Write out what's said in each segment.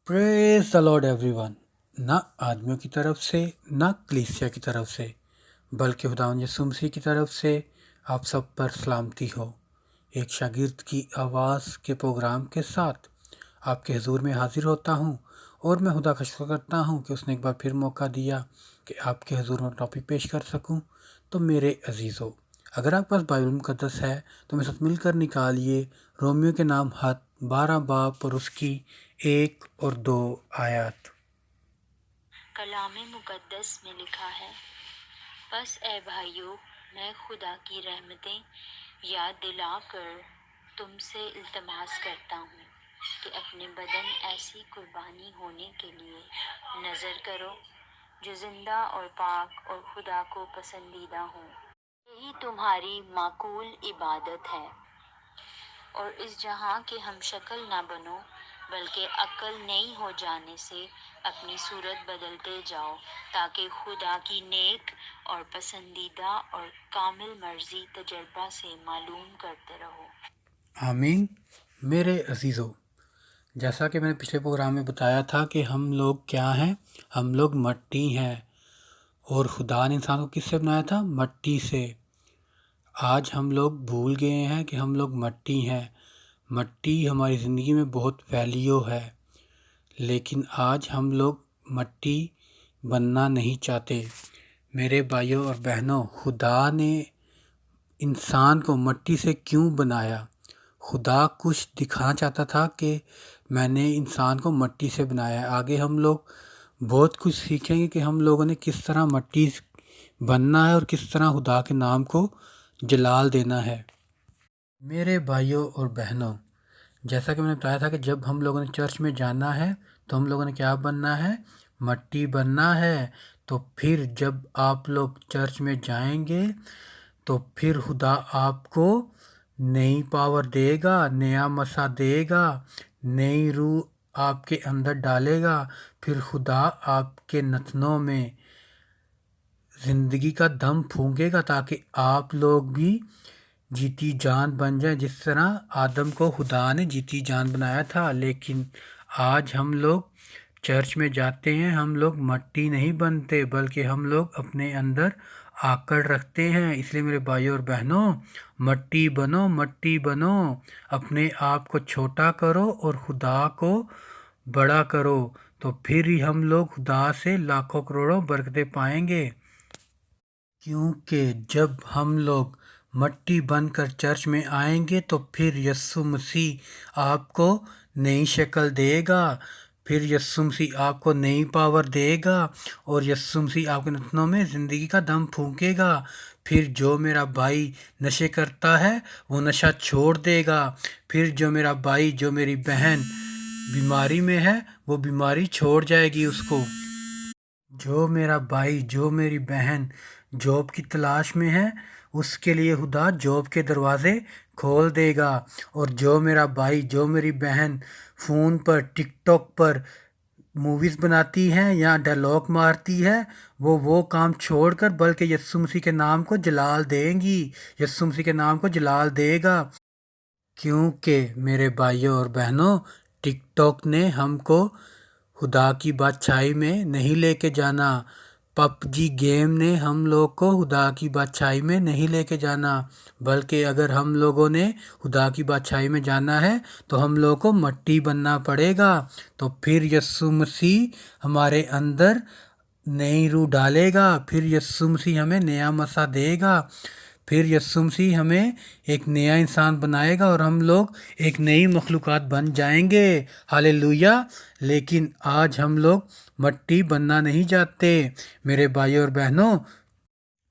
Praise the Lord everyone. ना आदमियों की तरफ से ना कलीसिया की तरफ से बल्कि खुदावंद यीशु मसीह की तरफ से आप सब पर सलामती हो। एक शागिर्द की आवाज़ के प्रोग्राम के साथ आपके हुजूर में हाजिर होता हूँ और मैं खुदा का शुक्र करता हूँ कि उसने एक बार फिर मौका दिया कि आपके हुजूर में टॉपिक पेश कर सकूँ। तो मेरे अजीज़ों, अगर आपके पास बाइबल मुकद्दस है तो मेरे साथ मिलकर निकालिए रोमियो के नाम हाथ 12 बाब और उसकी 1 और 2 आयत। कलाम मुकद्दस में लिखा है, बस ए भाइयों, मैं खुदा की रहमतें याद दिलाकर तुमसे इल्तमास करता हूँ कि अपने बदन ऐसी कुर्बानी होने के लिए नज़र करो जो जिंदा और पाक और खुदा को पसंदीदा हो। यही तुम्हारी माकूल इबादत है। और इस जहां के हम शक्ल ना बनो, बल्कि अक्ल नई हो जाने से अपनी सूरत बदलते जाओ, ताकि खुदा की नेक और पसंदीदा और कामिल मर्जी तजर्बा से मालूम करते रहो। आमीन। मेरे अजीज़ों, जैसा कि मैंने पिछले प्रोग्राम में बताया था कि हम लोग क्या हैं, हम लोग मट्टी हैं और खुदा ने इंसान को किससे बनाया था? मट्टी से। आज हम लोग भूल गए हैं कि हम लोग मट्टी हैं। मट्टी हमारी ज़िंदगी में बहुत वैल्यू है, लेकिन आज हम लोग मट्टी बनना नहीं चाहते। मेरे भाइयों और बहनों, खुदा ने इंसान को मट्टी से क्यों बनाया? खुदा कुछ दिखाना चाहता था कि मैंने इंसान को मट्टी से बनाया है। आगे हम लोग बहुत कुछ सीखेंगे कि हम लोगों ने किस तरह मट्टी बनना है और किस तरह खुदा के नाम को जलाल देना है। मेरे भाइयों और बहनों, जैसा कि मैंने बताया था कि जब हम लोगों ने चर्च में जाना है तो हम लोगों ने क्या बनना है? मट्टी बनना है। तो फिर जब आप लोग चर्च में जाएंगे तो फिर खुदा आपको नई पावर देगा, नया मसा देगा, नई रूह आपके अंदर डालेगा। फिर खुदा आपके नथनों में ज़िंदगी का दम फूंकेगा ताकि आप लोग भी जीती जान बन जाए, जिस तरह आदम को खुदा ने जीती जान बनाया था। लेकिन आज हम लोग चर्च में जाते हैं, हम लोग मट्टी नहीं बनते, बल्कि हम लोग अपने अंदर आकड़ रखते हैं। इसलिए मेरे भाइयों और बहनों, मट्टी बनो, मट्टी बनो। अपने आप को छोटा करो और खुदा को बड़ा करो, तो फिर ही हम लोग खुदा से लाखों करोड़ों बरकतें पाएंगे। क्योंकि जब हम लोग मट्टी बनकर चर्च में आएंगे तो फिर यीशु मसीह आपको नई शक्ल देगा, फिर यीशु मसीह आपको नई पावर देगा और यीशु मसीह आपके नथनों में ज़िंदगी का दम फूंकेगा। फिर जो मेरा भाई नशे करता है वो नशा छोड़ देगा। फिर जो मेरा भाई, जो मेरी बहन बीमारी में है वो बीमारी छोड़ जाएगी उसको। जो मेरा भाई, जो मेरी बहन जॉब की तलाश में है, उसके लिए खुदा जॉब के दरवाज़े खोल देगा। और जो मेरा भाई, जो मेरी बहन फ़ोन पर, टिकटॉक पर मूवीज़ बनाती हैं या डायलॉग मारती है, वो काम छोड़कर बल्कि यीशु मसीह के नाम को जलाल देंगी, यीशु मसीह के नाम को जलाल देगा। क्योंकि मेरे भाइयों और बहनों, टिकटॉक ने हमको खुदा की बादशाही में नहीं लेके जाना। पबजी गेम ने हम लोग को खुदा की बादशाही में नहीं लेके जाना, बल्कि अगर हम लोगों ने खुदा की बादशाही में जाना है तो हम लोगों को मट्टी बनना पड़ेगा। तो फिर यीशु मसीह हमारे अंदर नई रूह डालेगा, फिर यीशु मसीह हमें नया मसा देगा, फिर यीशु मसीह हमें एक नया इंसान बनाएगा और हम लोग एक नई मखलूक़ात बन जाएंगे। हालेलुया। लेकिन आज हम लोग मट्टी बनना नहीं चाहते। मेरे भाइयों और बहनों,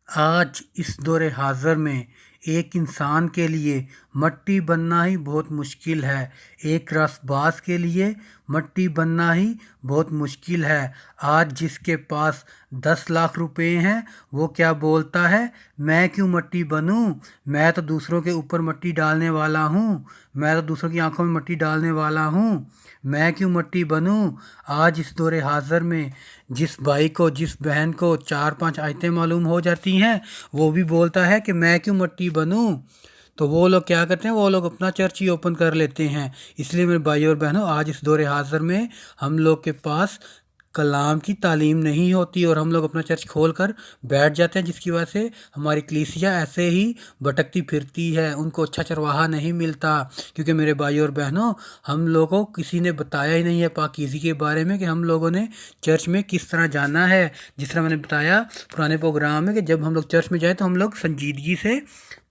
आज इस दौरे हाज़र में एक इंसान के लिए मट्टी बनना ही बहुत मुश्किल है। एक रसबाज के लिए मट्टी बनना ही बहुत मुश्किल है। आज जिसके पास 10 लाख रुपए हैं वो क्या बोलता है? मैं क्यों मट्टी बनूं? मैं तो दूसरों के ऊपर मट्टी डालने वाला हूँ, मैं तो दूसरों की आंखों में मट्टी डालने वाला हूँ, मैं क्यों मट्टी बनूं? आज इस दौरे हाज़र में जिस भाई को, जिस बहन को 4-5 आयतें मालूम हो जाती हैं, वो भी बोलता है कि मैं क्यों मट्टी बनूं। तो वो लोग क्या करते हैं, वो लोग अपना चर्च ही ओपन कर लेते हैं। इसलिए मेरे भाई और बहनों, आज इस दौर हाज़िर में हम लोग के पास कलाम की तालीम नहीं होती और हम लोग अपना चर्च खोल कर बैठ जाते हैं, जिसकी वजह से हमारी कलीसिया ऐसे ही भटकती फिरती है, उनको अच्छा चरवाहा नहीं मिलता। क्योंकि मेरे भाई और बहनों, हम लोगों को किसी ने बताया ही नहीं है पाकीज़गी के बारे में कि हम लोगों ने चर्च में किस तरह जाना है। जिस तरह मैंने बताया पुराने प्रोग्राम में कि जब हम लोग चर्च में जाए तो हम लोग संजीदगी से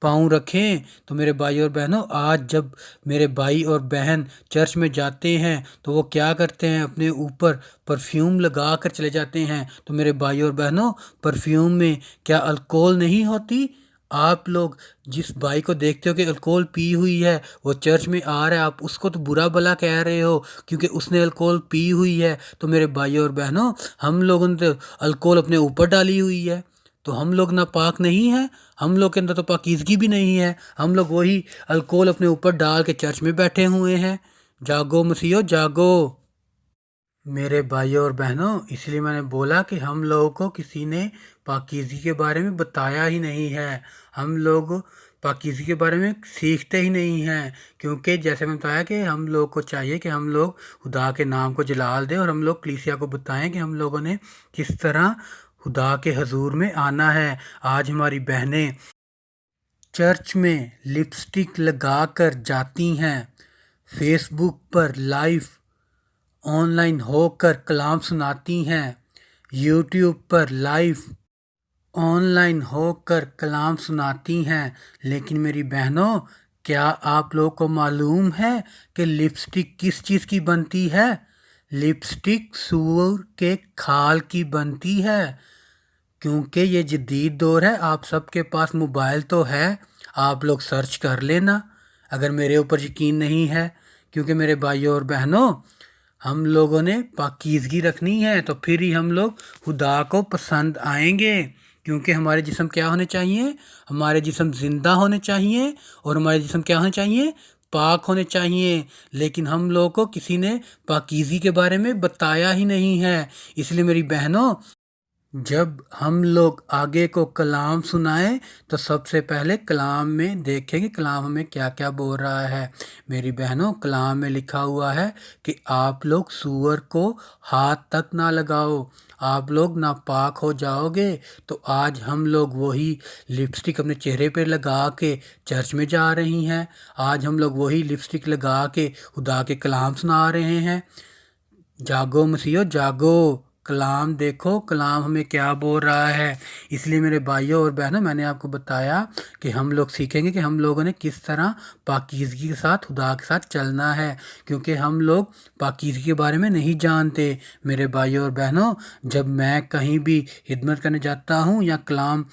पाँव रखें। तो मेरे भाई और बहनों, आज जब मेरे भाई और बहन चर्च में जाते हैं तो वो क्या करते हैं, अपने ऊपर परफ्यूम लगा कर चले जाते हैं। तो मेरे भाई और बहनों, परफ्यूम में क्या अल्कोहल नहीं होती? आप लोग जिस भाई को देखते हो कि अल्कोहल पी हुई है, वो चर्च में आ रहा है, आप उसको तो बुरा भला कह रहे हो क्योंकि उसने अल्कोहल पी हुई है। तो मेरे भाई और बहनों, हम लोगों ने तो अल्कोहल अपने ऊपर डाली हुई है, तो हम लोग नापाक नहीं हैं, हम लोग के अंदर तो पाकीज़गी भी नहीं है। हम लोग वही अल्कोहल अपने ऊपर डाल के चर्च में बैठे हुए हैं। जागो मसीहो जागो। मेरे भाइयों और बहनों, इसलिए मैंने बोला कि हम लोगों को किसी ने पाकीज़गी के बारे में बताया ही नहीं है। हम लोग पाकीज़गी के बारे में सीखते ही नहीं हैं, क्योंकि जैसे मैंने बताया कि हम लोग को चाहिए कि हम लोग खुदा के नाम को जलाल दें और हम लोग कलीसिया को बताएं कि हम लोगों ने किस तरह खुदा के हजूर में आना है। आज हमारी बहनें चर्च में लिपस्टिक लगा कर जाती हैं, फेसबुक पर लाइव ऑनलाइन होकर कलाम सुनाती हैं, यूट्यूब पर लाइव ऑनलाइन होकर कलाम सुनाती हैं। लेकिन मेरी बहनों, क्या आप लोगों को मालूम है कि लिपस्टिक किस चीज़ की बनती है? लिपस्टिक सूअर के खाल की बनती है। क्योंकि ये जदीद दौर है, आप सबके पास मोबाइल तो है, आप लोग सर्च कर लेना अगर मेरे ऊपर यकीन नहीं है। क्योंकि मेरे भाइयों और बहनों, हम लोगों ने पाकीज़गी रखनी है तो फिर ही हम लोग खुदा को पसंद आएंगे। क्योंकि हमारे जिस्म क्या होने चाहिए? हमारे जिस्म ज़िंदा होने चाहिए और हमारे जिस्म क्या होने चाहिए? पाक होने चाहिए। लेकिन हम लोगों को किसी ने पाकीज़गी के बारे में बताया ही नहीं है। इसलिए मेरी बहनों, जब हम लोग आगे को कलाम सुनाएं तो सबसे पहले कलाम में देखें कि कलाम हमें क्या क्या बोल रहा है। मेरी बहनों, कलाम में लिखा हुआ है कि आप लोग सूअर को हाथ तक ना लगाओ, आप लोग नापाक हो जाओगे। तो आज हम लोग वही लिपस्टिक अपने चेहरे पे लगा के चर्च में जा रही हैं। आज हम लोग वही लिपस्टिक लगा के खुदा के कलाम सुना रहे हैं। जागो मसीहो जागो, कलाम देखो, कलाम हमें क्या बोल रहा है। इसलिए मेरे भाइयों और बहनों, मैंने आपको बताया कि हम लोग सीखेंगे कि हम लोगों ने किस तरह पाकीज़गी के साथ खुदा के साथ चलना है, क्योंकि हम लोग पाकीज़गी के बारे में नहीं जानते। मेरे भाइयों और बहनों, जब मैं कहीं भी खिदमत करने जाता हूँ या कलाम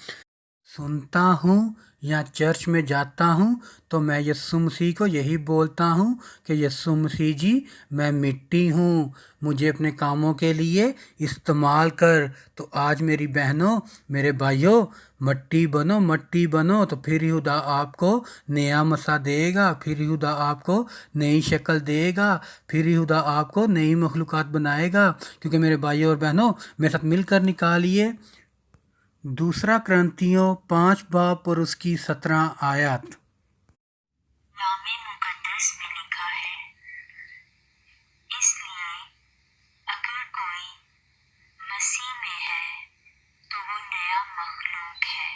सुनता हूँ या चर्च में जाता हूँ तो मैं यीशु मसीह को यही बोलता हूँ कि यीशु मसीह जी, मैं मिट्टी हूँ, मुझे अपने कामों के लिए इस्तेमाल कर। तो आज मेरी बहनों, मेरे भाइयों, मट्टी बनो, मट्टी बनो, तो फिर ही खुदा आपको नया मसा देगा, फिर ही खुदा आपको नई शक्ल देगा, फिर ही खुदा आपको नई मखलूक़ात बनाएगा। क्योंकि मेरे भाइयों और बहनों, मेरे साथ मिलकर निकालिए दूसरा क्रंथियों 5 बाब और उसकी 17 आयत। कलामे मुकद्दस में लिखा है, इसलिए अगर कोई मसीह में है तो वो नया मखलूक है,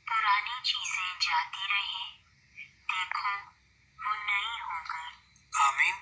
पुरानी चीजें जाती रही, देखो वो नई हो गई। आमीन।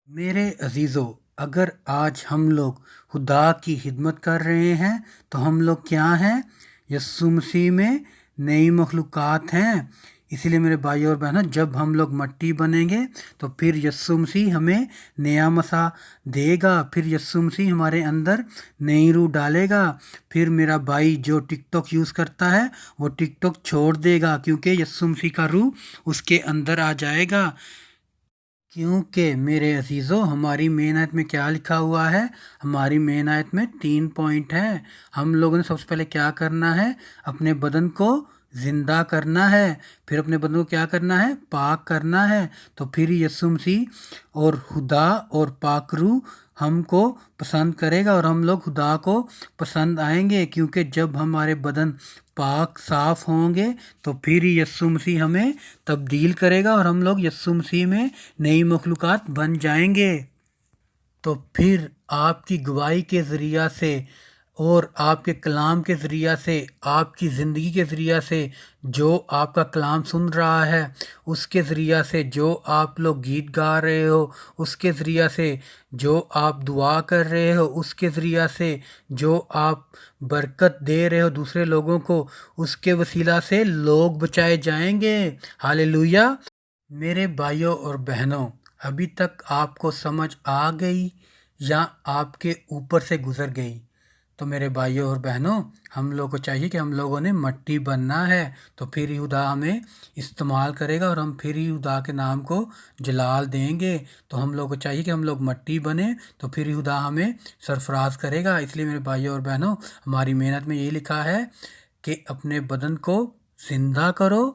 मेरे अजीज़ों, अगर आज हम लोग खुदा की खिदमत कर रहे हैं तो हम लोग क्या हैं? यीशु मसीह में नई मखलूक़ात हैं। इसीलिए मेरे भाई और बहनों, जब हम लोग मट्टी बनेंगे तो फिर यीशु मसीह हमें नया मसा देगा, फिर यीशु मसीह हमारे अंदर नई रूह डालेगा। फिर मेरा भाई जो टिकटॉक यूज़ करता है वो टिकटॉक छोड़ देगा, क्योंकि यीशु मसीह का रूह उसके अंदर आ जाएगा। क्योंकि मेरे अजीज़ों, हमारी मेन आयत में क्या लिखा हुआ है? हमारी मेन आयत में 3 पॉइंट हैं। हम लोगों ने सबसे पहले क्या करना है? अपने बदन को زندہ کرنا ہے، پھر اپنے بندوں کو کیا کرنا ہے؟ پاک کرنا ہے۔ تو پھر یسوع مسیح اور خدا اور پاک روح ہم کو پسند کرے گا اور ہم لوگ خدا کو پسند آئیں گے، کیونکہ جب ہمارے بدن پاک صاف ہوں گے تو پھر یسوع مسیح ہمیں تبدیل کرے گا اور ہم لوگ یسوع مسیح میں نئی مخلوقات بن جائیں گے۔ تو پھر آپ کی گواہی کے ذریعہ سے اور آپ کے کلام کے ذریعہ سے، آپ کی زندگی کے ذریعہ سے، جو آپ کا کلام سن رہا ہے اس کے ذریعہ سے، جو آپ لوگ گیت گا رہے ہو اس کے ذریعہ سے، جو آپ دعا کر رہے ہو اس کے ذریعہ سے، جو آپ برکت دے رہے ہو دوسرے لوگوں کو، اس کے وسیلہ سے لوگ بچائے جائیں گے۔ ہاللیلویہ۔ میرے بھائیوں اور بہنوں، ابھی تک آپ کو سمجھ آ گئی یا آپ کے اوپر سے گزر گئی؟ تو میرے بھائیوں اور بہنوں، ہم لوگوں کو چاہیے کہ ہم لوگوں نے مٹی بننا ہے، تو پھر ہی خدا ہمیں استعمال کرے گا اور ہم پھر ہی خدا کے نام کو جلال دیں گے۔ تو ہم لوگوں کو چاہیے کہ ہم لوگ مٹی بنیں، تو پھر ہی خدا ہمیں سرفراز کرے گا۔ اس لیے میرے بھائیوں اور بہنوں، ہماری محنت میں یہی لکھا ہے کہ اپنے بدن کو زندہ کرو،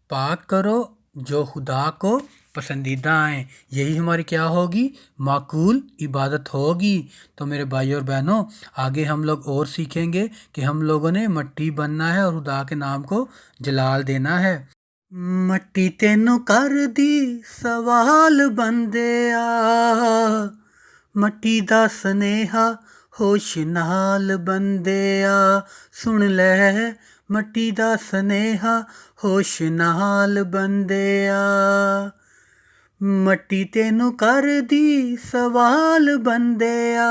پاک کرو، جو خدا کو پسندیدہ ہیں۔ یہی ہماری کیا ہوگی؟ معقول عبادت ہوگی۔ تو میرے بھائیوں اور بہنوں، آگے ہم لوگ اور سیکھیں گے کہ ہم لوگوں نے مٹی بننا ہے اور خدا کے نام کو جلال دینا ہے۔ مٹی تینوں کر دی سوال بندیا، مٹی دا سنیہا ہوش نال بندیا، سن لے مٹی دا سنیہا ہوش نال بندیا، مٹی تینوں کر دی سوال بندیا،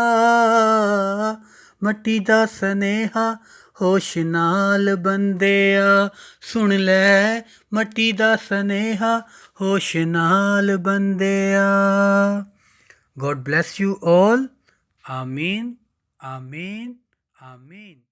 مٹی دا سنیہا ہوش نال بندیا، سن لے مٹی دا سنیہا ہوش نال بندیا۔ God bless you all. آمین، آمین، آمین۔